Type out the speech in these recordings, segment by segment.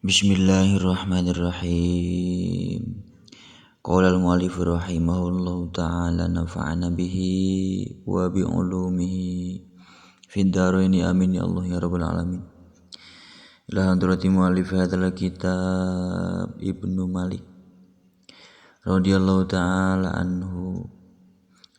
Bismillahirrahmanirrahim. Qala al-mu'allif rahimahullahu ta'ala nafa'ana bihi wa bi ulumihi fid dharaini amin ya Allah ya rabbal alamin. Ila hadrati mu'allif hadzal kitab Ibnu Malik radhiyallahu ta'ala anhu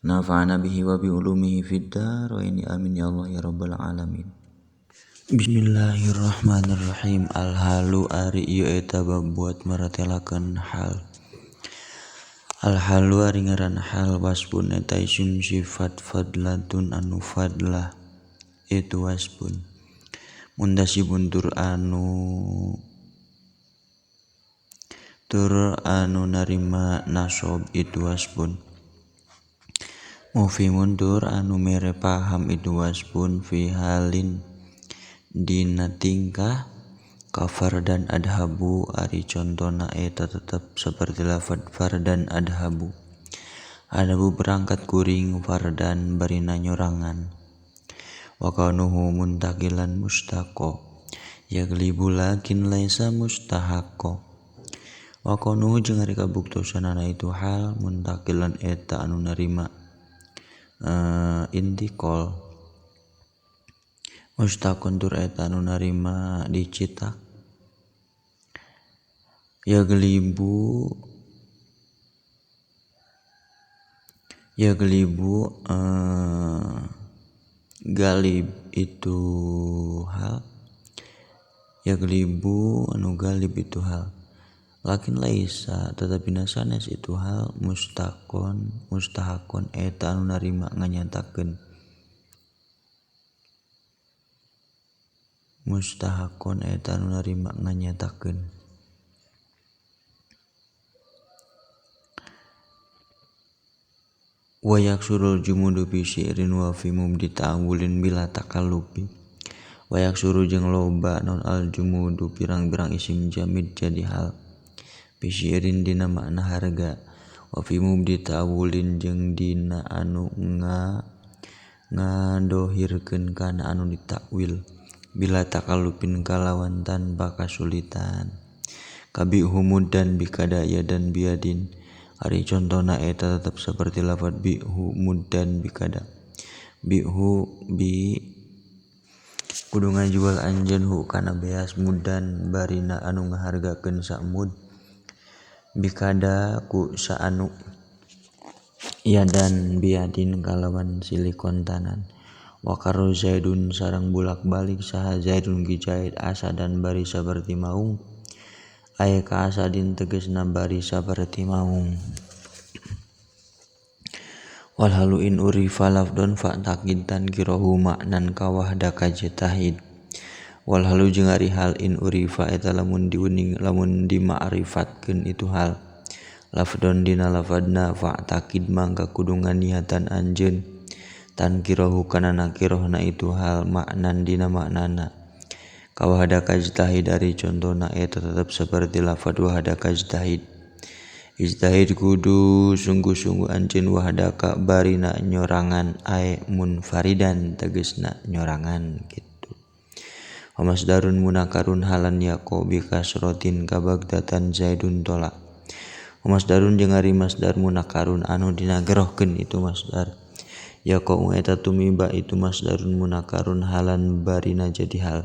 nafa'ana bihi wa bi ulumihi fid dharaini amin ya Allah ya rabbal alamin. Bismillahirrahmanirrahim. Al-halu ari ieu eta bab buat maratelakeun hal. Al-halu ari ngaran hal wasbun eta isim sifat fadlatun anu fadlah itu wasbun. Mundasibun tur narima nasob itu wasbun. Mufimun tur anu mere paham itu wasbun fi halin dina tingkah kafar dan adhabu ari contona eta tetap seperti lafad fardan adhabu berangkat kuring fardan barina nyorangan wa kaunuhu muntakilan mustaqo yaglibu lakin laisa mustahaqo wa kaunuhu jeung ari kabuktosanana itu hal muntakilan eta anu narima intikal mustaqon tur eta anu narima dicitak yaglibu galib itu hal yaglibu anu galib itu hal lakin laisa tetapi nasanes itu hal mustahakon eta anu narima nganyatakeun mustahakon eta anu narima nganyatakeun wa yaksurul jumudu bi syi'rin wa fi mubdi ta'awulin bila takallubi wa yaksuru jeung loba non al jumudu pirang-pirang isim jamid jadi hal bi syi'rin dina makna harga wa fi mubdi ta'awulin jeung dina anu ngadohirkeun kana anu ditakwil bila takalupin kalawan tanpa kasulitan kabi humudan bikadaya dan biadin ari contona eta tetap seperti lafad bihu mudan bikada bihu bi kudu ngajual anjeun hu kana beas mudan barina anu ngahargakeun sak mud bikada ku saanu ya dan biadin kalawan silih kontanan wa karu zaidun sareng bulak-balik saha zaidun gi zaid asadan bari saperti maung aya ka asadin tegasna bari saperti maung wal halu in urifa lafdon fa taqidan kirahu maknan kawahda kajtahid wal halu jeung ari hal in urifa eta lamun diuning lamun dima'rifatkeun itu hal lafdon dina lafadna fa taqid mangka kudu nganiatan anjeun tan kirahu kana nakirohna itu hal maknan dina maknana kawahada kajtahid dari contona eta tetap seperti lafad wahada kajtahid ijtahid kudu sungguh-sungguh anjeun wahadaka barina nyorangan ae munfaridan tegasna nyorangan gitu wa masdarun munakarun halan yaqobi kasrotin kabagdatan zaidun tola wa masdarun jeung ari masdar munakarun anu dinagerohkeun itu masdar ya kau eta tumiba itu masdarun munakarun halan barina jadi hal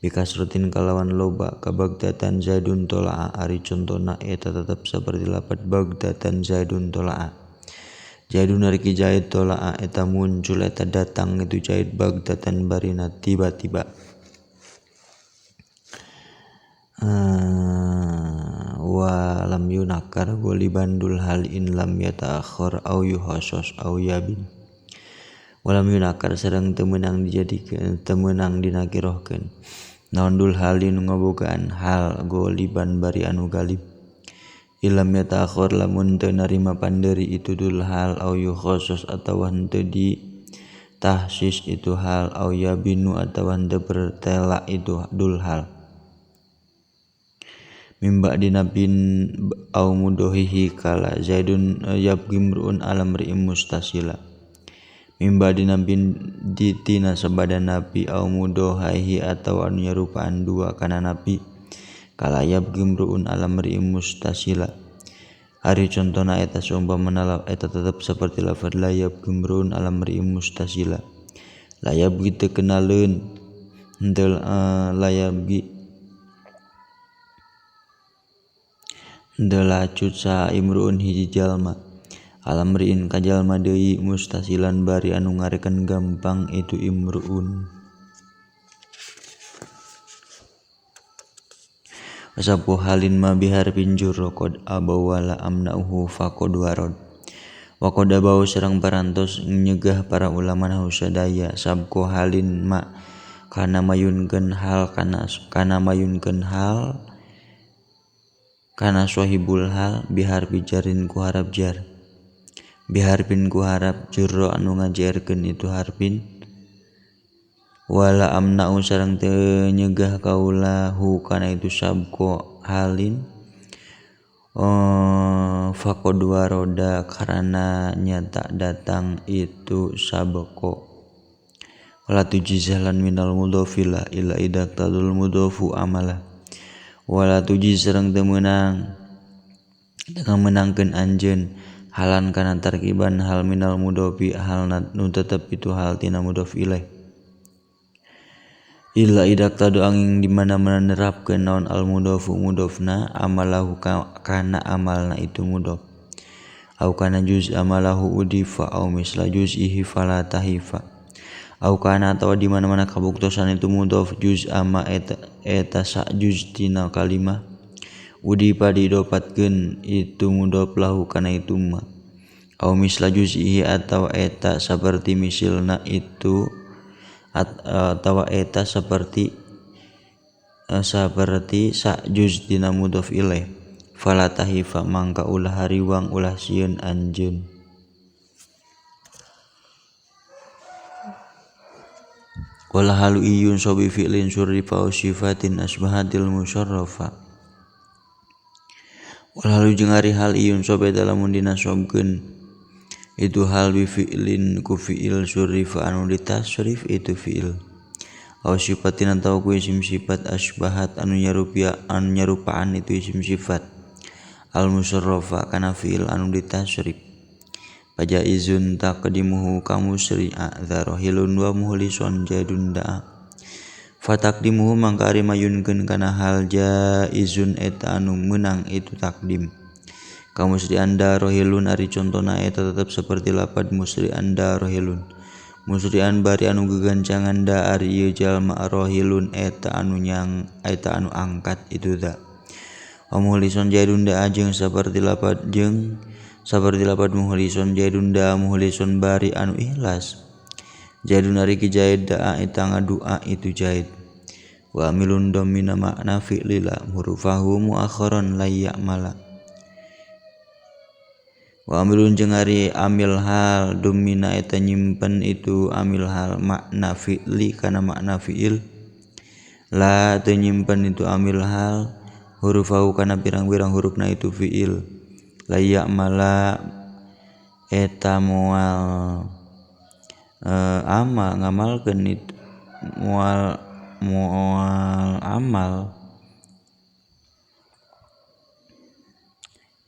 bikasrotin kalawan loba kabagdatan zaidun tola'a ari contona eta tetap seperti lapat bagdatan zaidun tola'a zaidun ari ki zaid tola'a eta muncul eta datang itu zaid bagdatan barina tiba-tiba wa lam yunakar goli bandul hal in lam yata'akhir au yuhasos au yabin walam yunakar sareng teu meunang dijadikeun teu meunang dinakirohkeun naon dul halin ngabogaan hal goliban bari anu galib ilam yata'akhir lamun teu narima pandeuri itu dul hal au yuhasos atawa henteu di tahsis itu hal au yabinu atawa henteu bertela itu dul hal mimba dinabin au mudohihi kala zaidun yabgimruun alam ri'im mustasila mimba dinabin ditina sabada nabi au mudohihi atau anu nyarupaan dua kana nabi kalayab gimruun alam ri'im mustasila. Ari contohna eta seumpamana eta tetep seperti lafaz layab gimruun alam ri'im mustasila. Layab gitu kenaleun henteu layab henteu lacut sa imruun hiji jalma. Alam ri'in ka jalma deui mustasilan bari anu ngarekeun gampang itu imruun. Wasabu halin ma biharfin jurra qad abawala amna'uhu faqad warad. Wa qad abau sareng parantos nyegah para ulama nahu sadaya sabko halin ma kana mayunkeun hal kana mayunkeun hal kana sahibul hal biharfi jarin ku harap jar. Biharfin ku harap jurra anu ngajarkeun itu harfin wala amna'u sareng teu nyegah kaulahu kana itu sabko halin faqad waroda karena nyata datang itu sabko. Wala tujizlan minal mudhofila ila idaktadul mudhofu amalah. Wala tujiz sareng teu meunang dengan menangkeun anjeun halan kana tarkiban hal minal mudhofi hal nu tetep itu hal tina mudhof ilaih. Illa idaktadu angin di mana-mana nerapkeun naon al mudhofu mudhofna amalahu kana amalna itu mudhof. Au kana juz amalahu udifa au misla juz'ihi fala tahifa. Au kana atawa di mana-mana kabuktosan itu mudhof juz ama eta sa juz tina kalimah udifa didopatkeun itu mudhof lahu kana itu ma. Au misla juz'ihi atawa eta saperti misilna itu atawa eta seperti sa juz dina mudhof ilaih. Fala tahifa mangka ulah hariwang ulah sieun anjeun. Wala halu iyun sobi fi'lin surrifa au sifatin asbahatil musyarrafa. Wala halu jeung ari hal iyun sobe dalam dinasobkeun itu hal bi fi'lin ku fi'il surrifa anu ditasrif itu fi'il. Au sifatin atawa ku isim sifat asbahat anu nyarupaan itu isim sifat. Al musyarrafa kana fi'il anu ditasrif. Pajaizun taqdimuhu kamu sri'a dzarahilun wa muhlison jadun da'a. Fataqdimuhu mangka ari mayunkeun kana hal jaizun eta anu meunang itu takdim. Kamu musri anda rohilun ari contona eta tetap seperti lapad musri anda rohilun. Musrian bari anu gegancangan da ari ieu jalma rohilun eta anu angkat itu da. Muhlison jaidun da jeung saperti lapad muhlison jaidun da muhlison bari anu ikhlas. Jaidun ari ki jaid da eta ngadua itu jaid. Wa amilun domina makna fi'lila hurufahu muakharon layya mala. Wa amilun jeung ari amil hal domina eta nyimpen itu amil hal makna fi'li kana makna fi'il. La teu nyimpen itu amil hal hurufahu kana pirang-pirang hurufna itu fi'il. Layya mala eta moal amal ngamalkeun itu moal amal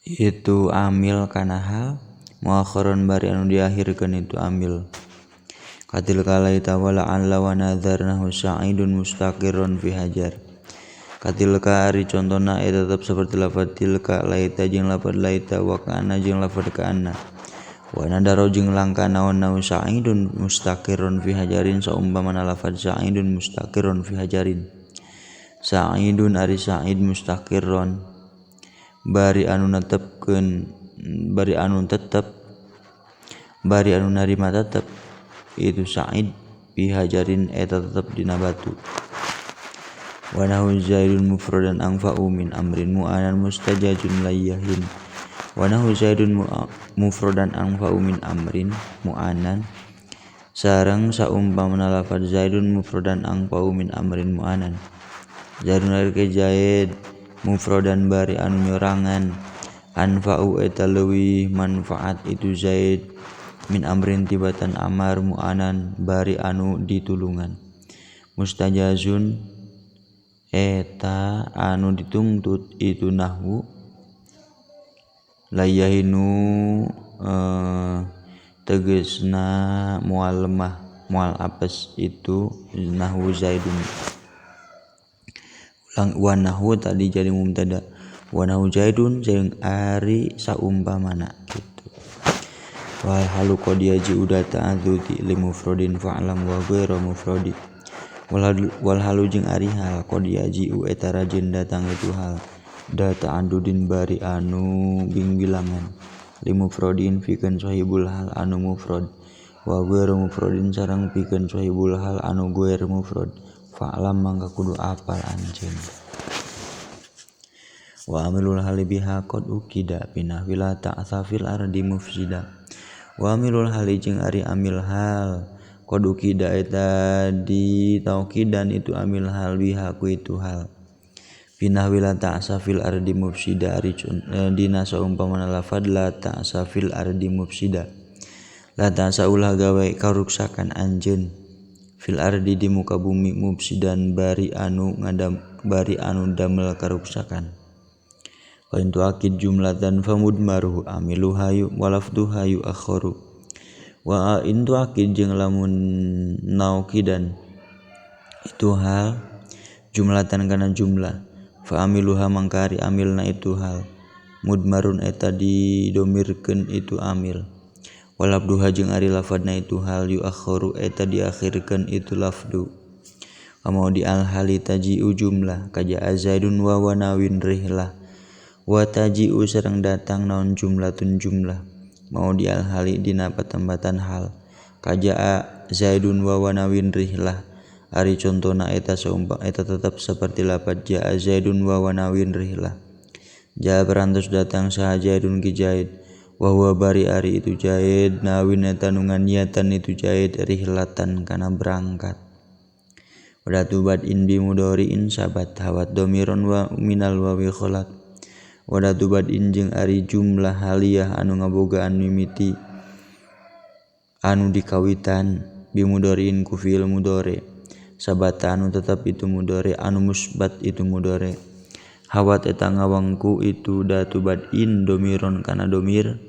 itu amil kana hal muakharon bari anu diakhirkeun itu amil. Katil kalaita wala alla wa nadzarnahu sa'idun mustaqirrun fi hajar. Katilka ari contona eta tetep seperti lafaz tilka laita jeung lafaz laita wa kana jeung lafaz kana. Wa nadaro jeung langka naon sa'idun mustaqirrun fi hajarin saumpamana lafaz sa'idun mustaqirrun fi hajarin. Sa'idun ari sa'id mustaqirrun bari anu narima tetep itu sa'id fi hajarin eta tetep dina batu. Wa nahu zaidun mufradan anfa'u min amrin mu'anan mustajajun layyahin. Wa nahu zaidun mufradan anfa'u min amrin mu'anan sareng saumpamana lafaz zaidun mufradan anfa'u min amrin mu'anan. Zaidun ari zaid mufradan bari anu nyorangan anfa'u eta leuwih manfaat itu zaid min amrin tibatan amar mu'anan bari anu ditulungan. Mustajazun eta anu ditungtut itu nahwu layahinu tegesna moal lemah moal apes itu nahwu Zaidun. Wa nahwu tadi jadi mubtada wa nahwu Zaidun jeung ari saumpamana gitu. Wal halu qad yaji udah ta'adzudi li mufradin fa'lam wa ghairu mufradi. Wal halu jeung ari hal qad yaji eta rajin datang itu hal da ta'addudin bari anu bing-bilangan li mufradin pikeun sahibul hal anu mufrad wa ghairu mufradin sareng pikeun sahibul hal anu ghair mufrad. Fa'lam mangka kudu apal anjeun. Wa amilul hali biha qad ukida pinah wila ta'safil ardi mufsida. Wa amilul hali jeung ari amil hal qad ukida eta di taukidan itu amil hal biha ku itu hal pinah wila ta'safil ardi mufsida ari dina saumpamana lafad la ta'safil ardi mufsida. La ta'sa ulah gawe karuksakan anjeun fil ardi di muka bumi mufsidan bari anu damel karuksakan. Wa intu akid jumlatan famudmaruhu amiluha walafduha akharu. Wa intu akid jeung lamun naukidan itu hal jumlatan kana jumlah fa amiluha mangkari amilna itu hal mudmarun eta didomirkeun itu amil. Walafduha jeung ari lafadna itu hal akharu eta diakhirkeun itu lafdu. Wa di al hali taji'u jumlah kaja Zaidun wa wanawin rihlah. Wa taji'u sareng datang naon jumlatun jumlah mau di al hali dina patambatan hal kaja Zaidun wa wanawin rihlah ari contona eta tetap seperti lafaz jaa Zaidun wa wanawin rihlah. Jaa berantos datang saha Zaidun ki Zaid wa huwa bari ari itu Zaid nawin eta nu niatan itu Zaid rihlatan kana berangkat. Wadatu badin bi mudhari'in sabat hawat dhamiron wa minal wawi khalat. Wadatu badin jeung ari jumlah haliyah anu ngabogaan mimiti anu dikawitan bi mudhari'in ku fi'il mudhari sabat anu tetap itu mudhari anu musbat itu mudhari. Hawat eta ngawangku itu datu badin dhamiron kana dhamir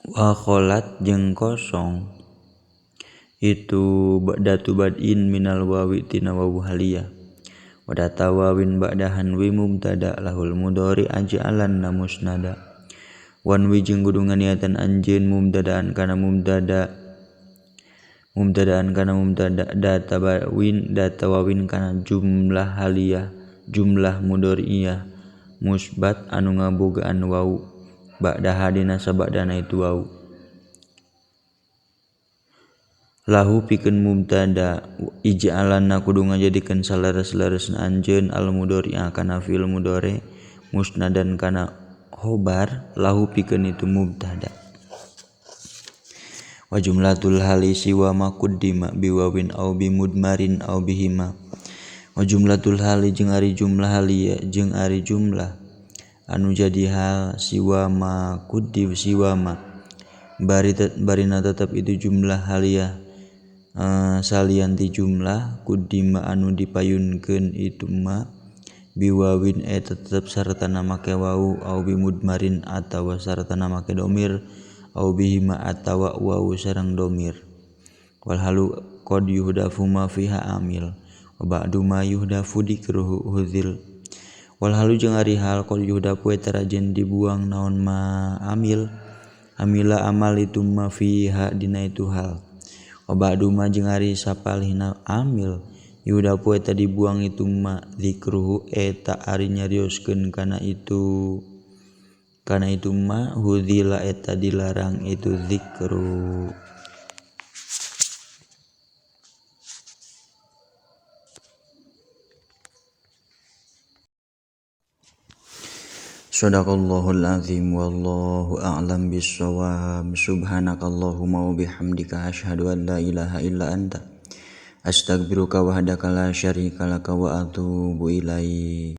wa khalat jeung kosong itu datu badin minal wawi tina wawu haliyah. Wadata wawin ba'dahan wi mubtada lahul mudhari aj'alan musnada. Wan wi jeung kudu nganiatan anjeun mubtadaan kana mubtada data wawin kana jumlah haliyah jumlah mudhari'iyah musbat anu ngabogaan wawu ba'daha dina sabadana itu wawu. Lahu pikeun mubtada ij'alanna kudu ngajadikeun salares-laresna anjeun al mudhari'a kana fi'il mudhari musnadan kana khobar lahu pikeun itu mubtada. Wa jumlatul hali siwa ma quddima biwawin au bimudmarin au bihima. Wa jumlatul hali jeung ari jumlah hali jeung ari jumlah anu jadi hal siwa ma quddim siwa ma barina tetap itu jumlah haliyah salianti jumlah kuddima anu dipayunkeun itu ma biwawin eta tetep saratana make wawu au bimudmarin atawa saratana make domir au bihima atawa wawu sareng domir. Wal halu qad yuhdafu ma fiha amil wa ba'du ma yuhdafu dikruhu huzil. Wal halu jeung ari hal qad yuhdafu eta rajin dibuang naon ma amil amila amal itu ma fiha dina itu hal. Wa ba'du ma jeung ari sapalihna amil yudapu eta dibuang itu ma zikruhu eta ari nyarioskeun kana itu ma hudzila eta dilarang itu zikru. Shadaqallahul azim wallahu a'lam bissawab. Subhanakallahumma wa bihamdika asyhadu an la ilaha illa anta astaghfiruka wahdaka la syarika laka wa atubu ilaik.